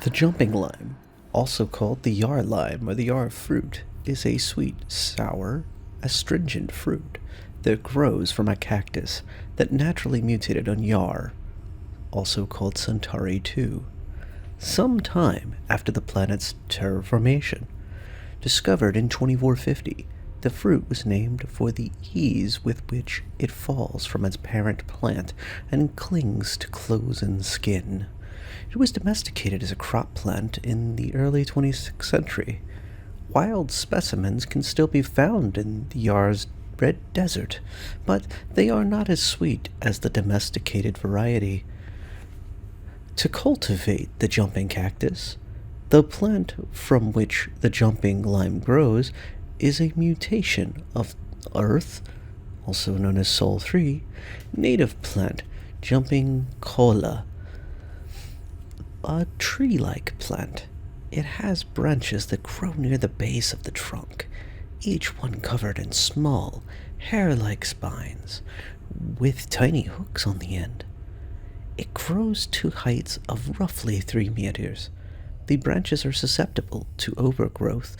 The jumping lime, also called the yar lime or the yar fruit, is a sweet, sour, astringent fruit that grows from a cactus that naturally mutated on Yar, also called Centauri II, some time after the planet's terraformation. Discovered in 2450, the fruit was named for the ease with which it falls from its parent plant and clings to clothes and skin. It was domesticated as a crop plant in the early 26th century. Wild specimens can still be found in the Yar's red desert, but they are not as sweet as the domesticated variety. To cultivate the jumping cactus, the plant from which the jumping lime grows is a mutation of Earth, also known as Sol 3, native plant jumping cola, a tree-like plant. It has branches that grow near the base of the trunk, each one covered in small, hair-like spines with tiny hooks on the end. It grows to heights of roughly 3 meters. The branches are susceptible to overgrowth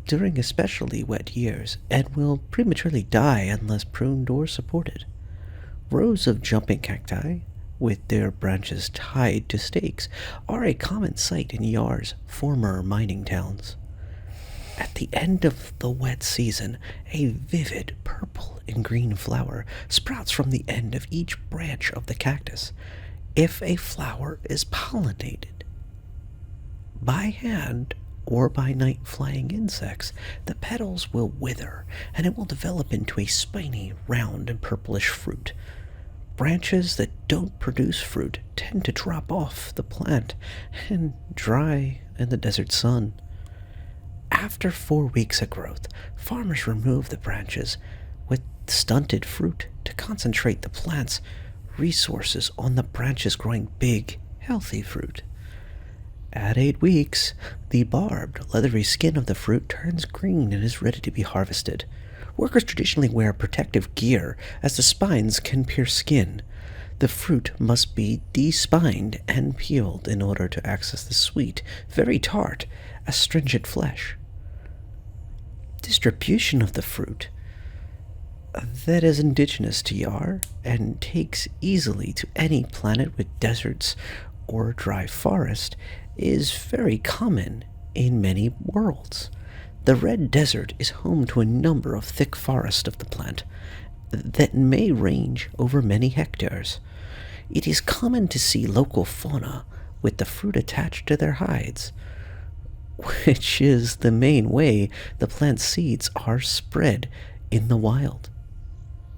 during especially wet years and will prematurely die unless pruned or supported. Rows of jumping cacti, with their branches tied to stakes, are a common sight in Yar's former mining towns. At the end of the wet season, a vivid purple and green flower sprouts from the end of each branch of the cactus. If a flower is pollinated by hand or by night-flying insects, the petals will wither, and it will develop into a spiny, round, and purplish fruit. Branches that don't produce fruit tend to drop off the plant and dry in the desert sun. After 4 weeks of growth, farmers remove the branches with stunted fruit to concentrate the plant's resources on the branches growing big, healthy fruit. At 8 weeks, the barbed, leathery skin of the fruit turns green and is ready to be harvested. Workers traditionally wear protective gear as the spines can pierce skin. The fruit must be despined and peeled in order to access the sweet, very tart, astringent flesh. Distribution of the fruit that is indigenous to Yar and takes easily to any planet with deserts or dry forest is very common in many worlds. The Red Desert is home to a number of thick forests of the plant that may range over many hectares. It is common to see local fauna with the fruit attached to their hides, which is the main way the plant's seeds are spread in the wild.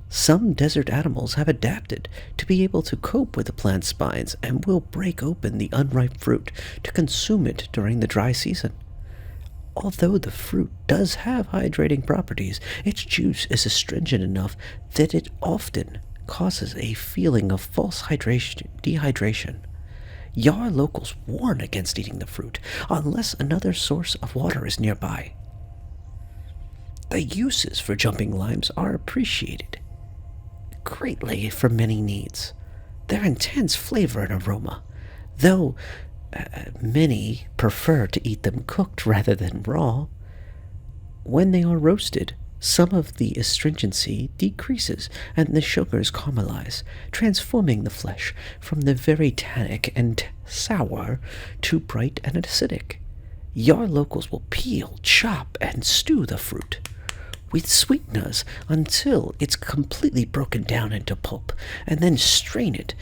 Some desert animals have adapted to be able to cope with the plant's spines and will break open the unripe fruit to consume it during the dry season. Although the fruit does have hydrating properties, its juice is astringent enough that it often causes a feeling of false dehydration. Yar locals warn against eating the fruit unless another source of water is nearby. The uses for jumping limes are appreciated greatly for many needs. Their intense flavor and aroma, though many prefer to eat them cooked rather than raw. When they are roasted, some of the astringency decreases and the sugars caramelize, transforming the flesh from the very tannic and sour to bright and acidic. Yar locals will peel, chop, and stew the fruit with sweeteners until it's completely broken down into pulp, and then strain it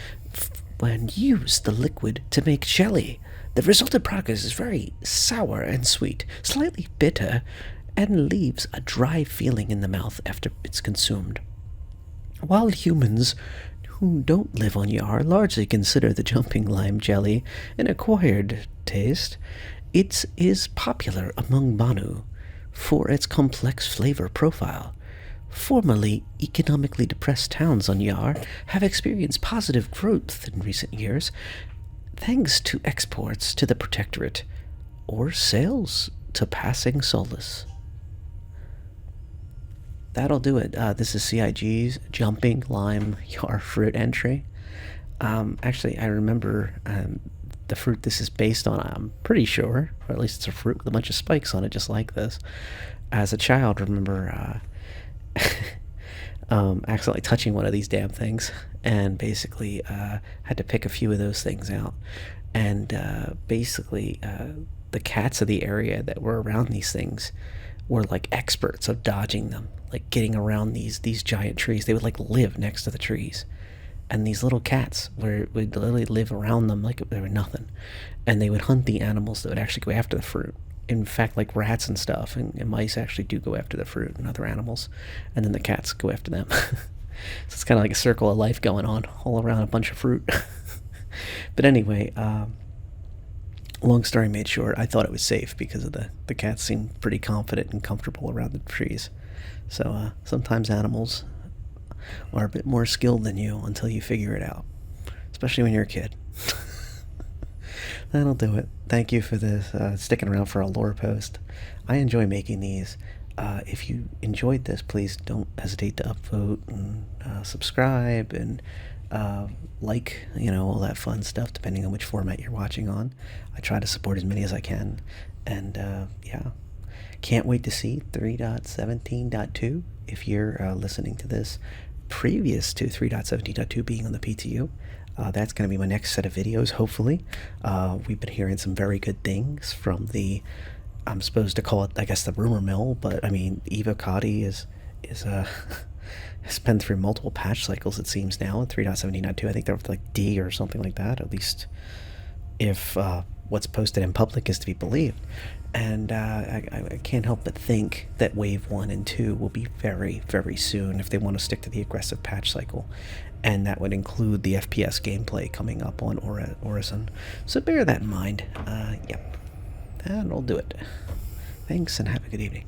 and use the liquid to make jelly. The resulted product is very sour and sweet, slightly bitter, and leaves a dry feeling in the mouth after it's consumed. While humans who don't live on Yar largely consider the jumping lime jelly an acquired taste, it is popular among Banu for its complex flavor profile. Formerly economically depressed towns on Yar have experienced positive growth in recent years, thanks to exports to the Protectorate or sales to passing solis. That'll do it. This is CIG's Jumping Lime Yar Fruit entry. Actually, I remember the fruit this is based on, I'm pretty sure, or at least it's a fruit with a bunch of spikes on it, just like this. As a child, remember accidentally touching one of these damn things, and basically had to pick a few of those things out. And basically, the cats of the area that were around these things were like experts of dodging them, like getting around these giant trees. They would like live next to the trees, and these little cats would literally live around them like they were nothing, and they would hunt the animals that would actually go after the fruit. In fact, like rats and stuff, and mice actually do go after the fruit and other animals, and then the cats go after them. So it's kind of like a circle of life going on all around a bunch of fruit. But anyway, long story made short, I thought it was safe because of the cats seemed pretty confident and comfortable around the trees. So sometimes animals are a bit more skilled than you until you figure it out, especially when you're a kid. That'll do it. Thank you for this, sticking around for a lore post. I enjoy making these. If you enjoyed this, please don't hesitate to upvote and subscribe and like, all that fun stuff, depending on which format you're watching on. I try to support as many as I can. And yeah, can't wait to see 3.17.2 if you're listening to this previous to 3.17.2 being on the PTU. That's going to be my next set of videos, hopefully. We've been hearing some very good things from I'm supposed to call it, I guess, the rumor mill, but I mean, Eva Cotty is has been through multiple patch cycles, it seems, now in 3.17.2. I think they're up to like D or something like that, at least if what's posted in public is to be believed. And I can't help but think that Wave 1 and 2 will be very, very soon if they want to stick to the aggressive patch cycle. And that would include the FPS gameplay coming up on Orison. So bear that in mind. Yep. That'll do it. Thanks, and have a good evening.